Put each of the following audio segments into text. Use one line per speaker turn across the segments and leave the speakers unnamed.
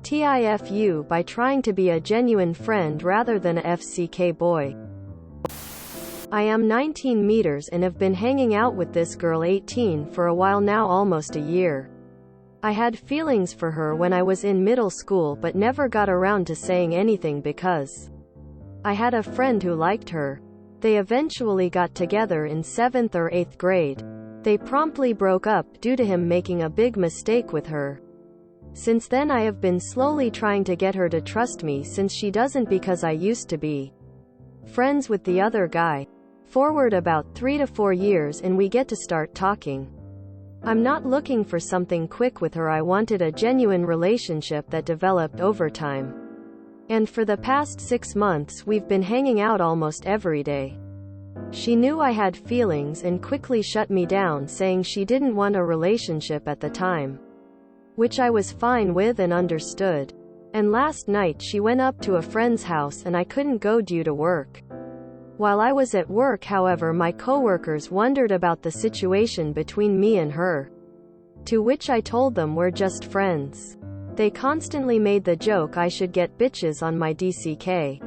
TIFU by trying to be a genuine friend rather than a FCK boy. I am 19 meters and have been hanging out with this girl 18 for a while now, almost a year. I had feelings for her when I was in middle school but never got around to saying anything because I had a friend who liked her. They eventually got together in 7th or 8th grade. They promptly broke up due to him making a big mistake with her. Since then I have been slowly trying to get her to trust me, since she doesn't, because I used to be friends with the other guy. Forward about 3 to 4 years and we get to start talking. I'm not looking for something quick with her. I wanted a genuine relationship that developed over time. And for the past 6 months we've been hanging out almost every day. She knew I had feelings and quickly shut me down, saying she didn't want a relationship at the time, which I was fine with and understood. And last night she went up to a friend's house and I couldn't go due to work. While I was at work, however, my coworkers wondered about the situation between me and her, to which I told them we're just friends. They constantly made the joke I should get bitches on my DCK.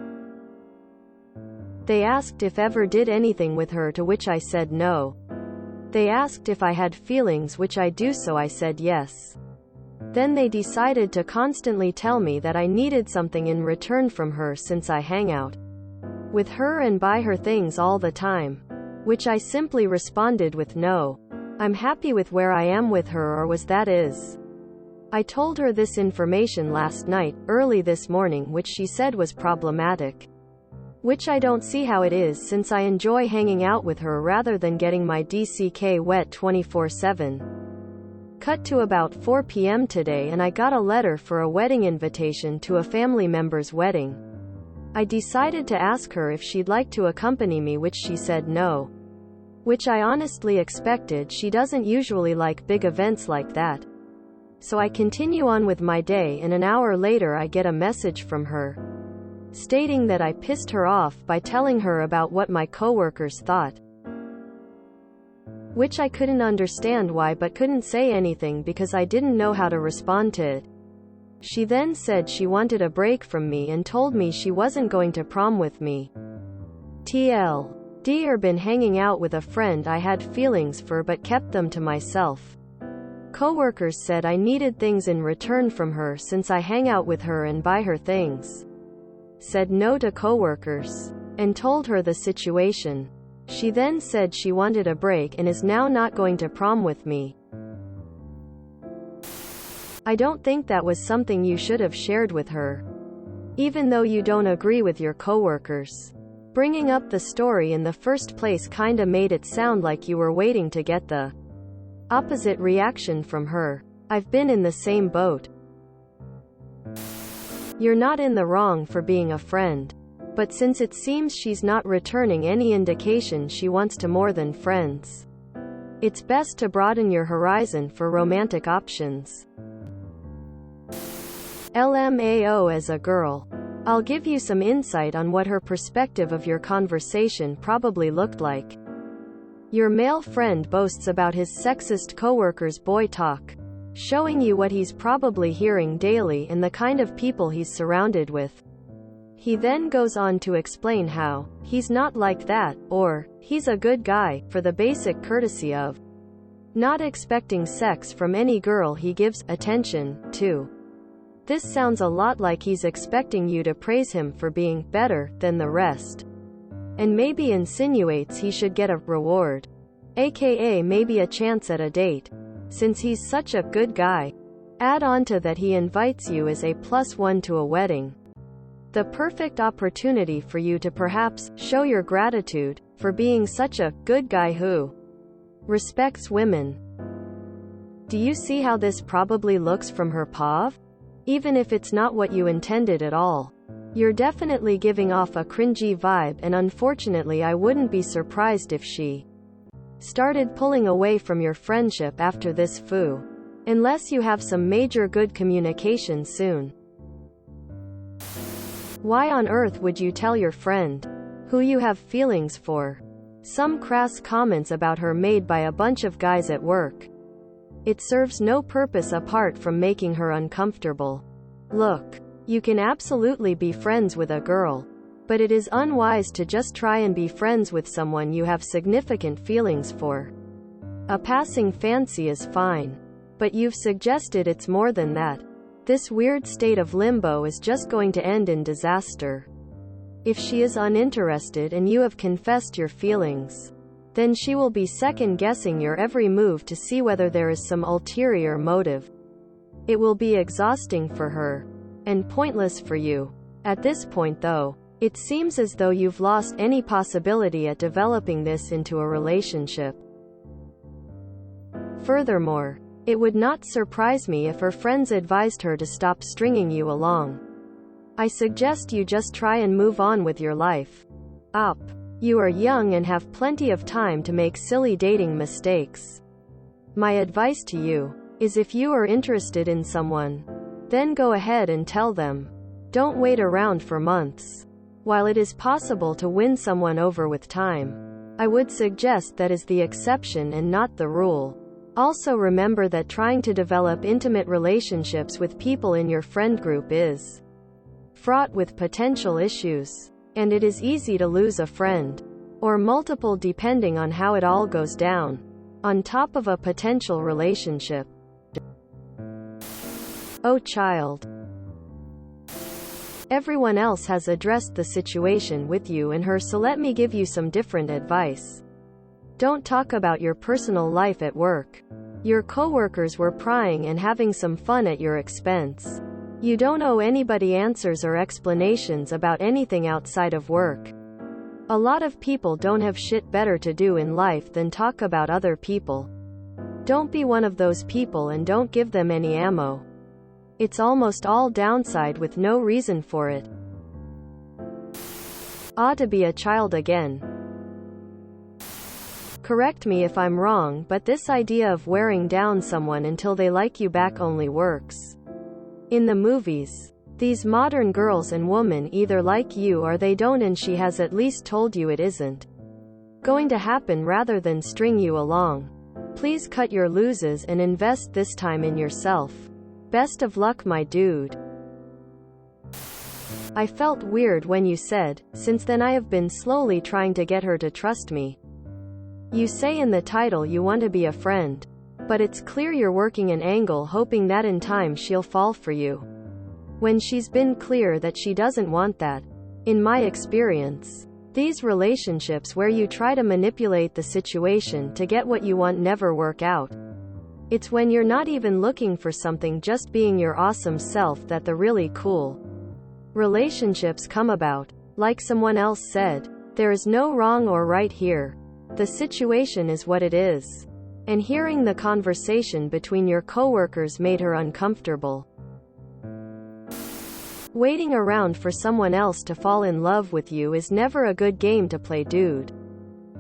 They asked if ever did anything with her, to which I said no. They asked if I had feelings, which I do, so I said yes. Then they decided to constantly tell me that I needed something in return from her, since I hang out with her and buy her things all the time, which I simply responded with no. I'm happy with where I am with her, or was that is. I told her this information last night, early this morning, which she said was problematic. Which I don't see how it is, since I enjoy hanging out with her rather than getting my DCK wet 24/7. Cut to about 4 p.m. today and I got a letter for a wedding invitation to a family member's wedding. I decided to ask her if she'd like to accompany me, which she said no. Which I honestly expected. She doesn't usually like big events like that. So I continue on with my day, and an hour later I get a message from her, stating that I pissed her off by telling her about what my coworkers thought. Which I couldn't understand why, but couldn't say anything because I didn't know how to respond to it. She then said she wanted a break from me and told me she wasn't going to prom with me. TLD, been hanging out with a friend I had feelings for but kept them to myself. Coworkers said I needed things in return from her since I hang out with her and buy her things. Said no to coworkers and told her the situation. She then said she wanted a break and is now not going to prom with me. I don't think that was something you should have shared with her, even though you don't agree with your coworkers. Bringing up the story in the first place kinda made it sound like you were waiting to get the opposite reaction from her. I've been in the same boat. You're not in the wrong for being a friend. But since it seems she's not returning any indication she wants to more than friends, it's best to broaden your horizon for romantic options. LMAO, as a girl, I'll give you some insight on what her perspective of your conversation probably looked like. Your male friend boasts about his sexist coworkers' boy talk, showing you what he's probably hearing daily and the kind of people he's surrounded with. He then goes on to explain how he's not like that, or he's a good guy, for the basic courtesy of not expecting sex from any girl he gives attention to. This sounds a lot like he's expecting you to praise him for being better than the rest, and maybe insinuates he should get a reward, aka maybe a chance at a date, since he's such a good guy. Add on to that he invites you as a +1 to a wedding. The perfect opportunity for you to perhaps show your gratitude for being such a good guy who respects women. Do you see how this probably looks from her POV? Even if it's not what you intended at all. You're definitely giving off a cringy vibe, and unfortunately I wouldn't be surprised if she started pulling away from your friendship after this foo. Unless you have some major good communication soon. Why on earth would you tell your friend, who you have feelings for, some crass comments about her made by a bunch of guys at work? It serves no purpose apart from making her uncomfortable. Look, you can absolutely be friends with a girl, but it is unwise to just try and be friends with someone you have significant feelings for. A passing fancy is fine, but you've suggested it's more than that. This weird state of limbo is just going to end in disaster. If she is uninterested and you have confessed your feelings, then she will be second-guessing your every move to see whether there is some ulterior motive. It will be exhausting for her, and pointless for you. At this point though, it seems as though you've lost any possibility at developing this into a relationship. Furthermore, it would not surprise me if her friends advised her to stop stringing you along. I suggest you just try and move on with your life. You are young and have plenty of time to make silly dating mistakes. My advice to you is, if you are interested in someone, then go ahead and tell them. Don't wait around for months. While it is possible to win someone over with time, I would suggest that is the exception and not the rule. Also remember that trying to develop intimate relationships with people in your friend group is fraught with potential issues, and it is easy to lose a friend, or multiple depending on how it all goes down, on top of a potential relationship. Oh child. Everyone else has addressed the situation with you and her, so let me give you some different advice. Don't talk about your personal life at work. Your coworkers were prying and having some fun at your expense. You don't owe anybody answers or explanations about anything outside of work. A lot of people don't have shit better to do in life than talk about other people. Don't be one of those people and don't give them any ammo. It's almost all downside with no reason for it. To be a child again. Correct me if I'm wrong, but this idea of wearing down someone until they like you back only works in the movies. These modern girls and women either like you or they don't, and she has at least told you it isn't going to happen rather than string you along. Please cut your losses and invest this time in yourself. Best of luck, my dude. I felt weird when you said, since then I have been slowly trying to get her to trust me. You say in the title you want to be a friend, but it's clear you're working an angle hoping that in time she'll fall for you, when she's been clear that she doesn't want that. In my experience, these relationships where you try to manipulate the situation to get what you want never work out. It's when you're not even looking for something, just being your awesome self, that the really cool relationships come about. Like someone else said, there is no wrong or right here. The situation is what it is. And hearing the conversation between your coworkers made her uncomfortable. Waiting around for someone else to fall in love with you is never a good game to play, dude.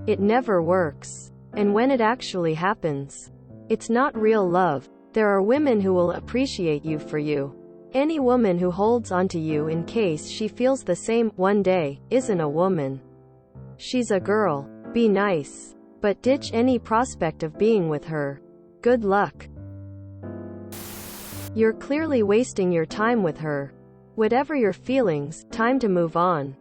It never works. And when it actually happens, it's not real love. There are women who will appreciate you for you. Any woman who holds onto you in case she feels the same one day isn't a woman. She's a girl. Be nice, but ditch any prospect of being with her. Good luck. You're clearly wasting your time with her. Whatever your feelings, time to move on.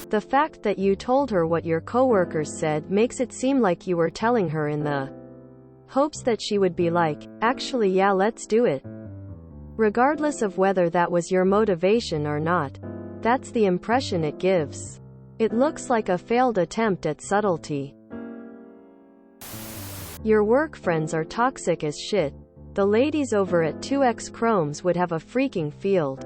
The fact that you told her what your coworkers said makes it seem like you were telling her in the hopes that she would be like, actually yeah, let's do it. Regardless of whether that was your motivation or not, that's the impression it gives. It looks like a failed attempt at subtlety. Your work friends are toxic as shit. The ladies over at 2X Chromes would have a freaking field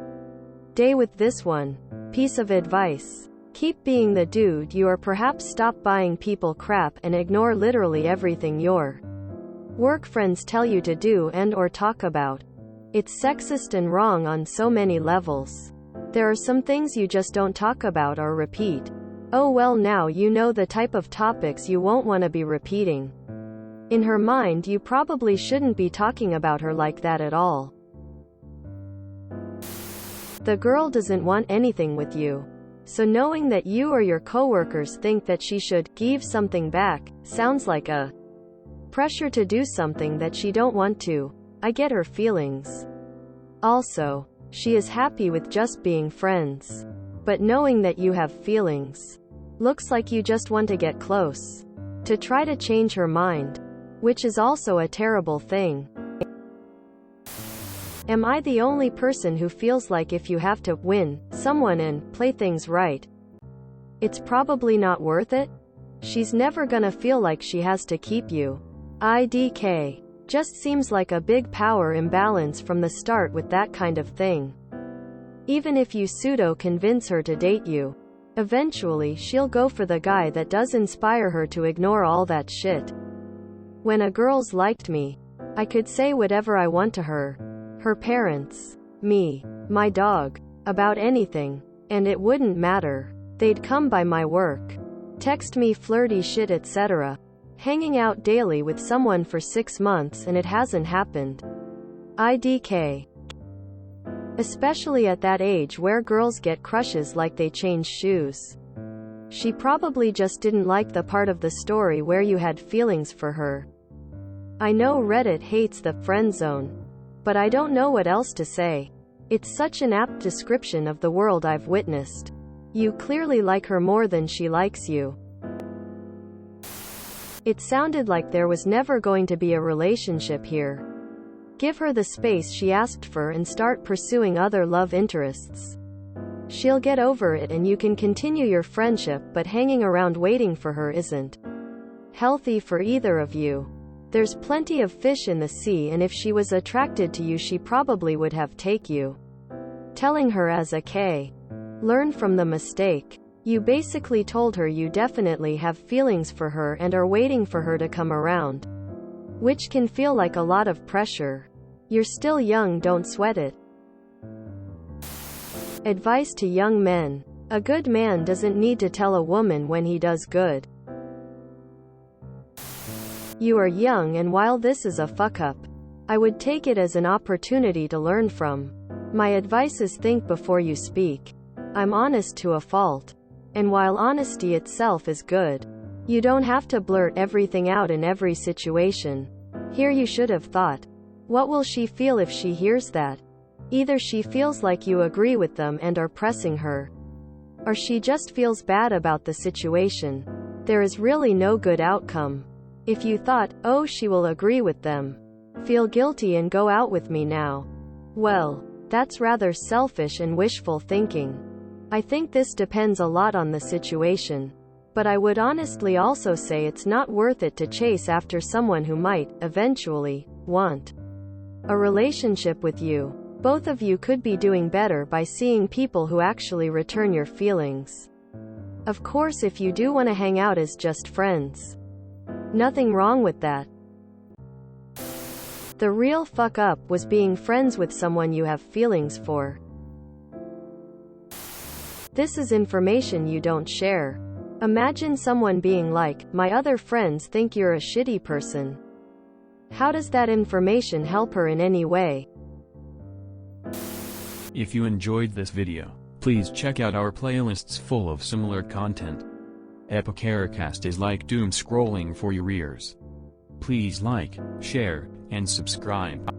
day with this one. Piece of advice. Keep being the dude you are. Perhaps stop buying people crap and ignore literally everything your work friends tell you to do and or talk about. It's sexist and wrong on so many levels. There are some things you just don't talk about or repeat. Oh well, now you know the type of topics you won't want to be repeating. In her mind, you probably shouldn't be talking about her like that at all. The girl doesn't want anything with you. So knowing that you or your coworkers think that she should give something back sounds like a pressure to do something that she don't want to. I get her feelings. Also, she is happy with just being friends. But knowing that you have feelings, looks like you just want to get close. To try to change her mind. Which is also a terrible thing. Am I the only person who feels like if you have to win someone and play things right, it's probably not worth it? She's never gonna feel like she has to keep you. IDK. Just seems like a big power imbalance from the start with that kind of thing. Even if you pseudo-convince her to date you, eventually she'll go for the guy that does inspire her to ignore all that shit. When a girl's liked me, I could say whatever I want to her, her parents, me, my dog, about anything, and it wouldn't matter. They'd come by my work, text me flirty shit, etc. Hanging out daily with someone for 6 months and it hasn't happened. IDK. Especially at that age where girls get crushes like they change shoes. She probably just didn't like the part of the story where you had feelings for her. I know Reddit hates the friend zone, but I don't know what else to say. It's such an apt description of the world I've witnessed. You clearly like her more than she likes you. It sounded like there was never going to be a relationship here. Give her the space she asked for and start pursuing other love interests. She'll get over it and you can continue your friendship, but hanging around waiting for her isn't healthy for either of you. There's plenty of fish in the sea, and if she was attracted to you she probably would have take you. Telling her as a K. Learn from the mistake. You basically told her you definitely have feelings for her and are waiting for her to come around. Which can feel like a lot of pressure. You're still young, don't sweat it. Advice to young men. A good man doesn't need to tell a woman when he does good. You are young, and while this is a fuck up, I would take it as an opportunity to learn from. My advice is think before you speak. I'm honest to a fault. And while honesty itself is good, you don't have to blurt everything out in every situation. Here you should have thought, what will she feel if she hears that? Either she feels like you agree with them and are pressing her, or she just feels bad about the situation. There is really no good outcome. If you thought, oh, she will agree with them, feel guilty and go out with me now, well, that's rather selfish and wishful thinking. I think this depends a lot on the situation. But I would honestly also say it's not worth it to chase after someone who might, eventually, want a relationship with you. Both of you could be doing better by seeing people who actually return your feelings. Of course, if you do want to hang out as just friends, nothing wrong with that. The real fuck up was being friends with someone you have feelings for. This is information you don't share. Imagine someone being like, my other friends think you're a shitty person. How does that information help her in any way?
If you enjoyed this video, please check out our playlists full of similar content. Epicaricast is like doom scrolling for your ears. Please like, share, and subscribe.